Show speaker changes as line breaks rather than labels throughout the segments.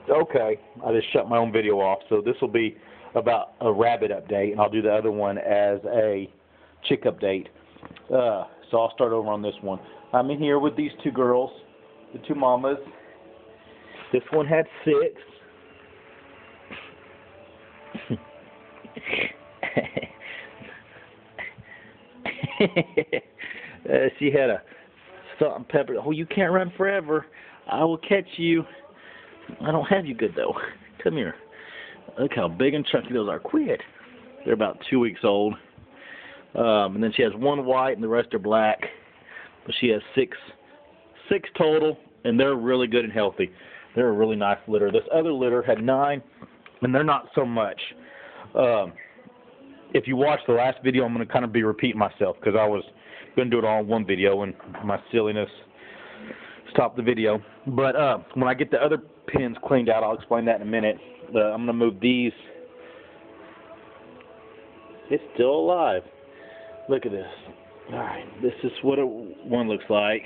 Okay, I just shut my own video off, so this will be about a rabbit update, and I'll do the other one as a chick update. So I'll start over on this one. I'm in here with these two girls, the two mamas. This one had 6. She had a salt and pepper. Oh, you can't run forever. I will catch you. I don't have you good, though. Come here. Look how big and chunky those are. Quit. They're about 2 weeks old. And then she has 1 white and the rest are black. But she has six total, and they're really good and healthy. They're a really nice litter. This other litter had 9, and they're not so much. If you watch the last video, I'm going to kind of be repeating myself because I was going to do it all in one video, and my silliness stopped the video. But when I get the other pins cleaned out, I'll explain that in a minute. I'm going to move these. It's still alive. Look at this. All right, this is what one looks like.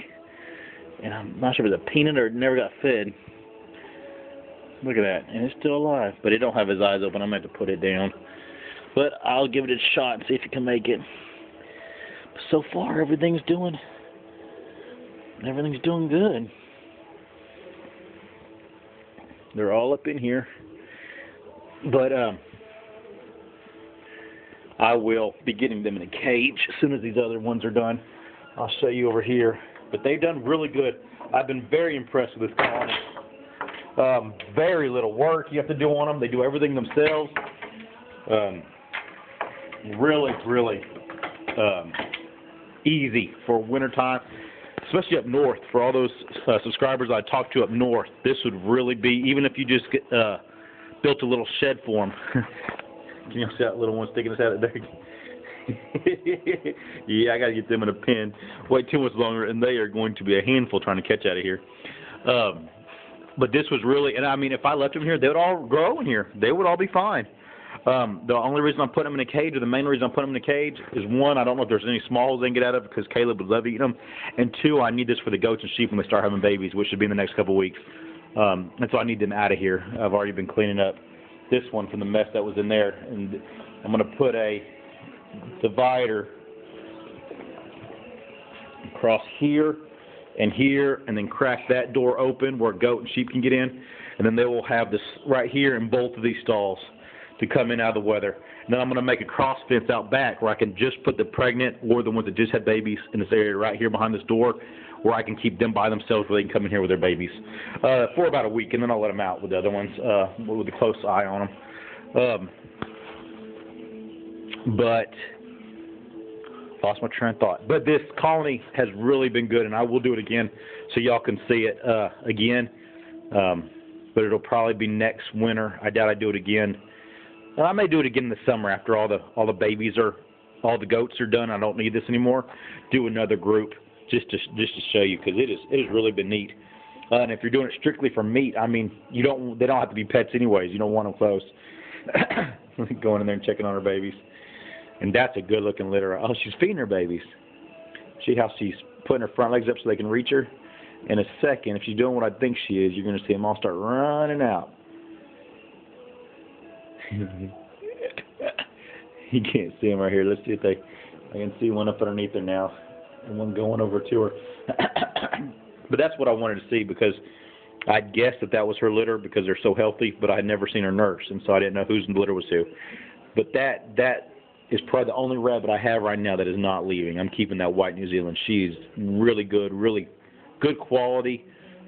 And I'm not sure if it's a peanut or it never got fed. Look at that. And it's still alive. But it don't have his eyes open. I'm going to have to put it down. But I'll give it a shot and see if it can make it. So far, everything's doing good. They're all up in here. But I will be getting them in a cage as soon as these other ones are done. I'll show you over here. But they've done really good. I've been very impressed with this colony. Very little work you have to do on them. They do everything themselves. Really easy for wintertime, especially up north. For all those subscribers I talked to up north, this would really be, even if you just built a little shed for them. Can you see that little one sticking his head out there? Yeah, I got to get them in a pen. Wait too much longer, and they are going to be a handful trying to catch out of here. But this was really, and I mean, if I left them here, they would all grow in here. They would all be fine. The only reason I'm putting them in a cage, or the main reason I'm putting them in a cage, is 1, I don't know if there's any small holes they can get out of because Caleb would love eating them, and 2, I need this for the goats and sheep when they start having babies, which should be in the next couple of weeks. And so I need them out of here. I've already been cleaning up this one from the mess that was in there, and I'm going to put a divider across here, and then crack that door open where goat and sheep can get in, and then they will have this right here in both of these stalls to come in out of the weather. And then I'm going to make a cross fence out back where I can just put the pregnant or the ones that just had babies in this area right here behind this door, where I can keep them by themselves where they can come in here with their babies for about a week, and then I'll let them out with the other ones with a close eye on them. But lost my train of thought. But this colony has really been good, and I will do it again so y'all can see it again. But it'll probably be next winter. I doubt I do it again. And I may do it again in the summer after all the babies are, all the goats are done. I don't need this anymore. Do another group just to show you, because it has really been neat. And if you're doing it strictly for meat, I mean, they don't have to be pets anyways. You don't want them close. Going in there and checking on her babies. And that's a good-looking litter. Oh, she's feeding her babies. See how she's putting her front legs up so they can reach her? In a second, if she's doing what I think she is, you're going to see them all start running out. You can't see them right here. Let's see if I can see one up underneath her now, and one going over to her. But that's what I wanted to see, because I guessed that was her litter because they're so healthy, but I had never seen her nurse, and so I didn't know whose litter was who. But that is probably the only rabbit I have right now that is not leaving. I'm keeping that white New Zealand. She's really good quality,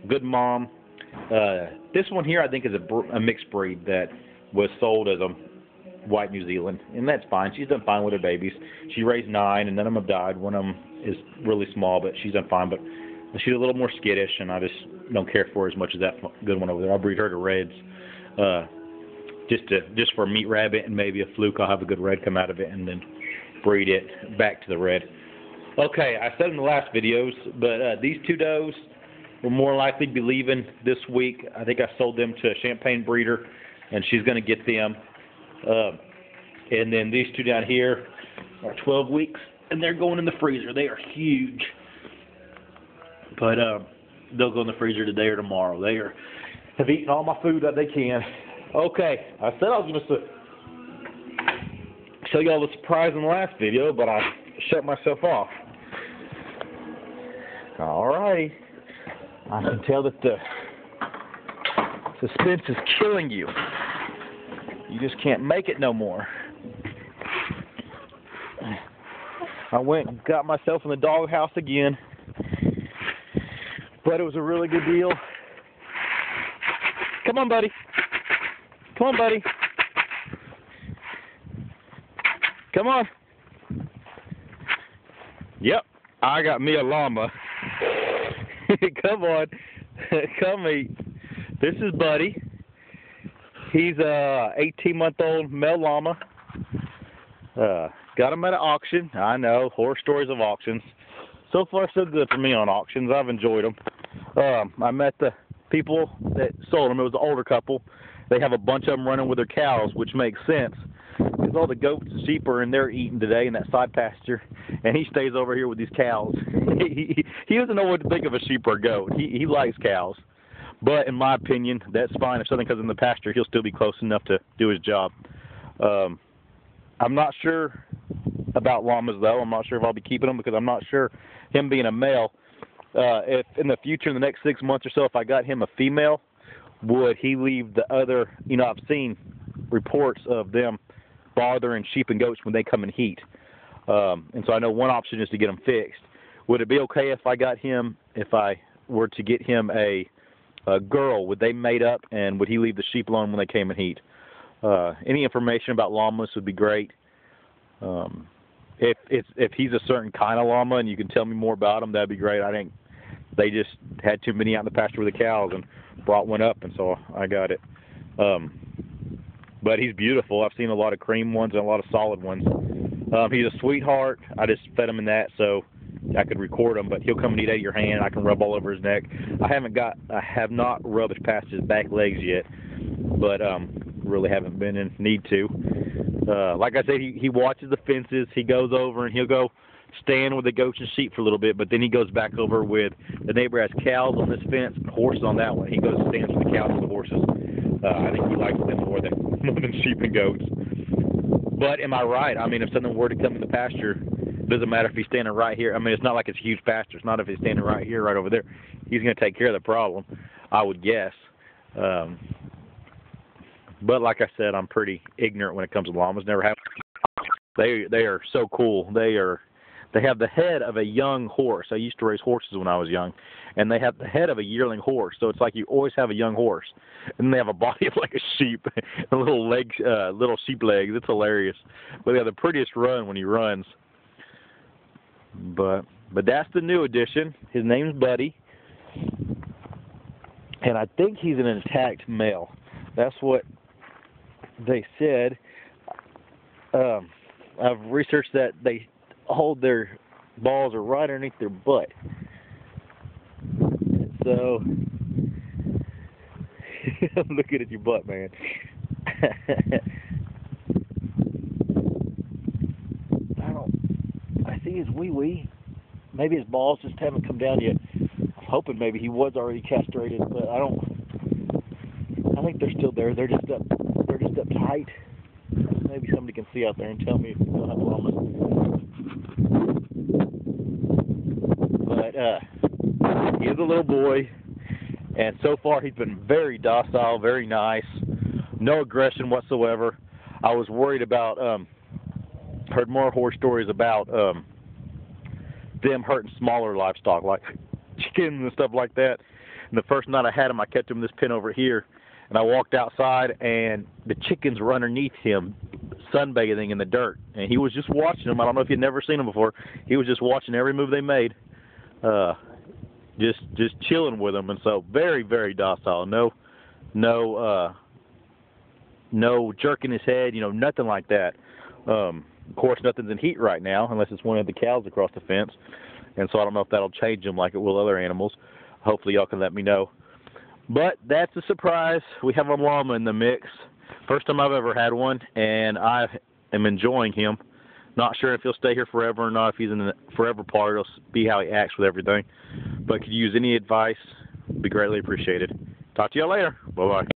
good mom. This one here I think is a mixed breed that was sold as a white New Zealand, and that's fine. She's done fine with her babies. She raised 9, and none of them have died. One of them is really small, but she's done fine. But she's a little more skittish, and I just don't care for her as much as that good one over there. I'll breed her to reds, just for a meat rabbit, and maybe a fluke. I'll have a good red come out of it, and then breed it back to the red. Okay, I said in the last videos, but these 2 does will more likely be leaving this week. I think I sold them to a Champagne breeder, and she's going to get them. And then these 2 down here are 12 weeks, and they're going in the freezer. They are huge. But they'll go in the freezer today or tomorrow. have eaten all my food that they can. Okay, I said I was going to show you all the surprise in the last video, but I shut myself off. Alrighty. I can tell that the suspense is killing you. You just can't make it no more. I went and got myself in the doghouse again, but it was a really good deal. Come on, buddy. Come on, buddy. Come on. Yep, I got me a llama. Come on. Come eat. This is Buddy. He's a 18-month-old male llama. Got him at an auction. I know, horror stories of auctions. So far, so good for me on auctions. I've enjoyed them. I met the people that sold them. It was an older couple. They have a bunch of them running with their cows, which makes sense because all the goats and sheep are in there eating today in that side pasture, and he stays over here with these cows. He doesn't know what to think of a sheep or a goat. He likes cows. But in my opinion, that's fine. If something comes in the pasture, he'll still be close enough to do his job. I'm not sure about llamas, though. I'm not sure if I'll be keeping them because I'm not sure, him being a male, if in the future, in the next 6 months or so, if I got him a female, would he leave the other, I've seen reports of them bothering sheep and goats when they come in heat. And so I know one option is to get them fixed. Would it be okay if I got him, if I were to get him a girl, would they mate up, and would he leave the sheep alone when they came in heat? Any information about llamas would be great. If he's a certain kind of llama and you can tell me more about him, that'd be great. I think they just had too many out in the pasture with the cows and brought one up, and so I got it. But he's beautiful. I've seen a lot of cream ones and a lot of solid ones. He's a sweetheart. I just fed him in that so I could record him, but he'll come and eat out of your hand. I can rub all over his neck. I have not rubbed past his back legs yet, but really haven't been in need to. Like I said, he watches the fences. He goes over and he'll go stand with the goats and sheep for a little bit, but then he goes back over with the neighbor has cows on this fence and horses on that one. He goes and stands with the cows and the horses. I think he likes them more than sheep and goats. But am I right? I mean, if something were to come in the pasture, it doesn't matter if he's standing right here. I mean, it's not like it's a huge pasture. It's not if he's standing right here, right over there. He's going to take care of the problem, I would guess. But like I said, I'm pretty ignorant when it comes to llamas. Never have. They are so cool. They have the head of a young horse. I used to raise horses when I was young, and they have the head of a yearling horse. So it's like you always have a young horse, and they have a body of like a sheep, and little legs, little sheep legs. It's hilarious. But they have the prettiest run when he runs. But that's the new addition. His name's Buddy, and I think he's an intact male. That's what they said. I've researched that they hold their balls are right underneath their butt. So I'm looking at your butt, man. I see his wee-wee. Maybe his balls just haven't come down yet. I'm hoping maybe he was already castrated, but I think they're still there. They're just up tight. Maybe somebody can see out there and tell me if they'll have llamas. But he's a little boy, and so far he's been very docile, very nice, no aggression whatsoever. I was worried about, heard more horror stories about them hurting smaller livestock like chickens and stuff like that. And the first night I had him, I kept him in this pen over here, and I walked outside, and the chickens were underneath him, sunbathing in the dirt, and he was just watching them. I don't know if you'd never seen them before. He was just watching every move they made, just chilling with them, and so very, very docile. No jerking his head, nothing like that. Of course, nothing's in heat right now, unless it's one of the cows across the fence, and so I don't know if that'll change him like it will other animals. Hopefully, y'all can let me know. But that's a surprise. We have a llama in the mix. First time I've ever had one, and I am enjoying him. Not sure if he'll stay here forever or not. If he's in the forever part, it'll be how he acts with everything. But could you use any advice? It'd be greatly appreciated.
Talk to you later. Bye-bye.